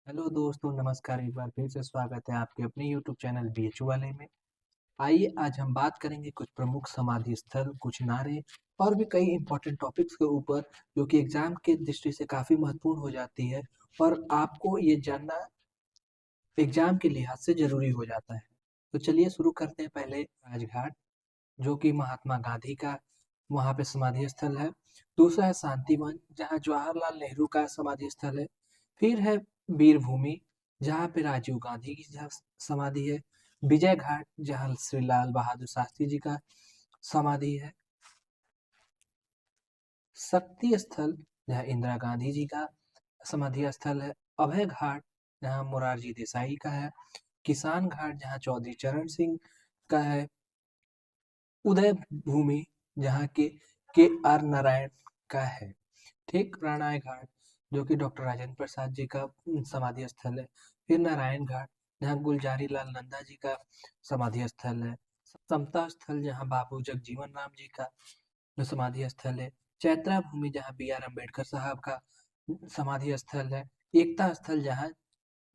Hello दोस्तों, नमस्कार। एक बार फिर से स्वागत है आपके अपने यूट्यूब चैनल बीएचयू वाले में। आइए आज हम बात करेंगे कुछ प्रमुख समाधि स्थल, कुछ नारे और भी कई इंपॉर्टेंट टॉपिक्स के ऊपर जो कि एग्जाम के दृष्टि से काफ़ी महत्वपूर्ण हो जाती है और आपको ये जानना एग्जाम के लिहाज से ज़रूरी हो जाता है। तो चलिए शुरू करते हैं। पहले राजघाट, जो कि महात्मा गांधी का वहाँ पे समाधि स्थल है। दूसरा है शांतिवन, जहाँ जवाहरलाल नेहरू का समाधि स्थल है। फिर है वीर भूमि, जहाँ पे राजीव गांधी की समाधि है। विजय घाट, जहाँ श्री लाल बहादुर शास्त्री जी का समाधि है। शक्ति स्थल, जहाँ इंदिरा गांधी जी का समाधि स्थल है। अभय घाट, जहाँ मोरारजी देसाई का है। किसान घाट, जहाँ चौधरी चरण सिंह का है। उदय भूमि, जहाँ के आर नारायण का है। ठीक। प्राणाय घाट, जो कि डॉक्टर राजेंद्र प्रसाद जी का समाधि स्थल है। फिर नारायण घाट, जहाँ गुलजारी लाल नंदा जी का समाधि स्थल है। समता स्थल, जहाँ बाबू जगजीवन राम जी का समाधि स्थल है। चैत्रा भूमि, जहाँ बी आर अम्बेडकर साहब का समाधि स्थल है। एकता स्थल, जहाँ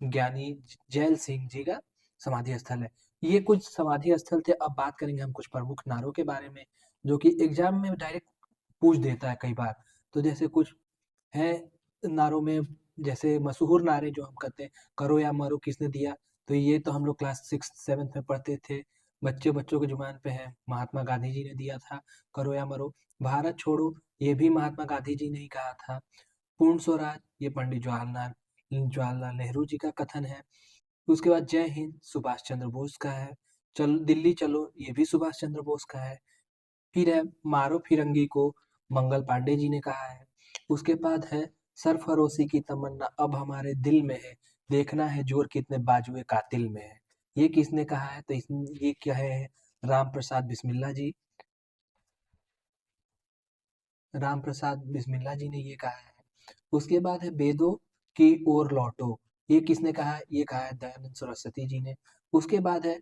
ज्ञानी जैल सिंह जी का समाधि स्थल है। ये कुछ समाधि स्थल थे। अब बात करेंगे हम कुछ प्रमुख नारों के बारे में, जो कि एग्जाम में डायरेक्ट पूछ देता है कई बार। तो जैसे कुछ है नारों में, जैसे मशहूर नारे जो हम कहते हैं, करो या मरो किसने दिया। तो ये तो हम लोग क्लास 6 7 में पढ़ते थे। बच्चों के जुबान पे है, महात्मा गांधी जी ने दिया था करो या मरो। भारत छोड़ो, ये भी महात्मा गांधी जी ने ही कहा था। पूर्ण स्वराज, ये पंडित जवाहरलाल नेहरू जी का कथन है। उसके बाद जय हिंद, सुभाष चंद्र बोस का है। चल दिल्ली चलो, ये भी सुभाष चंद्र बोस का है। फिर है मारो फिरंगी को, मंगल पांडे जी ने कहा है। उसके बाद है सरफरोशी की तमन्ना अब हमारे दिल में है, देखना है जोर कितने बाजुए कातिल में है। ये किसने कहा है? तो ये क्या है? राम प्रसाद बिस्मिल्ला जी। राम प्रसाद बिस्मिल्ला जी ने ये कहा है। उसके बाद है वेदों की ओर लौटो, ये किसने कहा है? ये कहा है दयानंद सरस्वती जी ने। उसके बाद है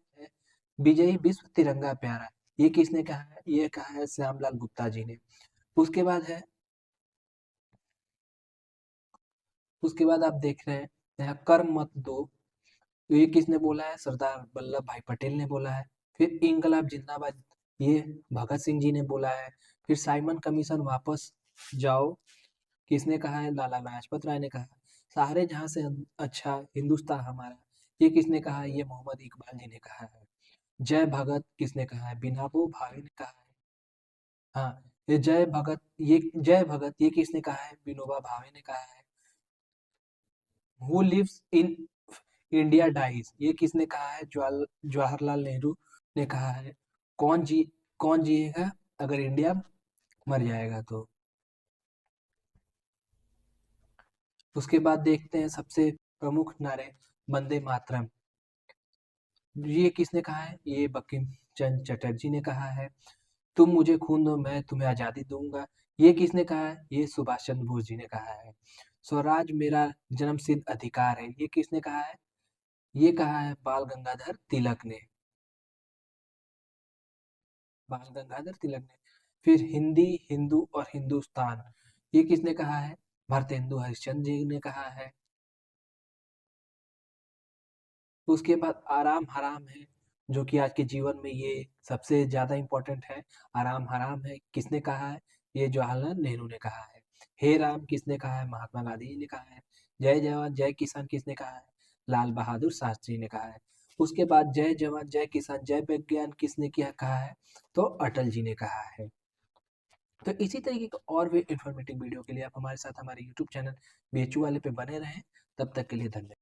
विजयी विश्व तिरंगा प्यारा, ये किसने कहा है? ये कहा है श्यामलाल गुप्ता जी ने। उसके बाद है उसके बाद आप देख रहे हैं यहाँ कर मत दो, तो ये किसने बोला है? सरदार वल्लभ भाई पटेल ने बोला है। फिर इंकलाब जिंदाबाद, ये भगत सिंह जी ने बोला है। फिर साइमन कमीशन वापस जाओ, किसने कहा है? लाला लाजपत राय ने कहा। सारे जहां से अच्छा हिंदुस्तान हमारा, ये किसने कहा है? ये मोहम्मद इकबाल जी ने कहा है। जय भगत किसने कहा है? बिनाबो भावे ने कहा है। हाँ, ये जय भगत ये किसने कहा है? विनोबा भावे ने कहा है। Who lives in India dies, ये किसने कहा है? जवाहरलाल नेहरू ने कहा है। कौन जी कौन जिएगा अगर इंडिया मर जाएगा तो। उसके बाद देखते हैं सबसे प्रमुख नारे, वंदे मातरम, ये किसने कहा है? ये बंकिम चंद्र चटर्जी ने कहा है। तुम मुझे खून दो, मैं तुम्हें आजादी दूंगा, ये किसने कहा है? ये सुभाष चंद्र बोस जी ने कहा है। स्वराज मेरा जन्मसिद्ध अधिकार है, ये किसने कहा है? ये कहा है बाल गंगाधर तिलक ने। बाल गंगाधर तिलक ने। फिर हिंदी, हिंदू और हिंदुस्तान, ये किसने कहा है? भारतेंदु हरिश्चंद्र जी ने कहा है। उसके बाद आराम हराम है, जो कि आज के जीवन में ये सबसे ज्यादा इम्पोर्टेंट है। आराम हराम है किसने कहा है? ये जवाहरलाल नेहरू ने कहा है। हे राम किसने कहा है? महात्मा गांधी जी ने कहा है। जय जवान जय किसान किसने कहा है? लाल बहादुर शास्त्री ने कहा है। उसके बाद जय जवान जय किसान जय विज्ञान किसने किया कहा है? तो अटल जी ने कहा है। तो इसी तरीके का और भी इंफॉर्मेटिव वीडियो के लिए आप हमारे साथ हमारे यूट्यूब चैनल बीएचयू वाले पे बने रहें। तब तक के लिए धन्यवाद।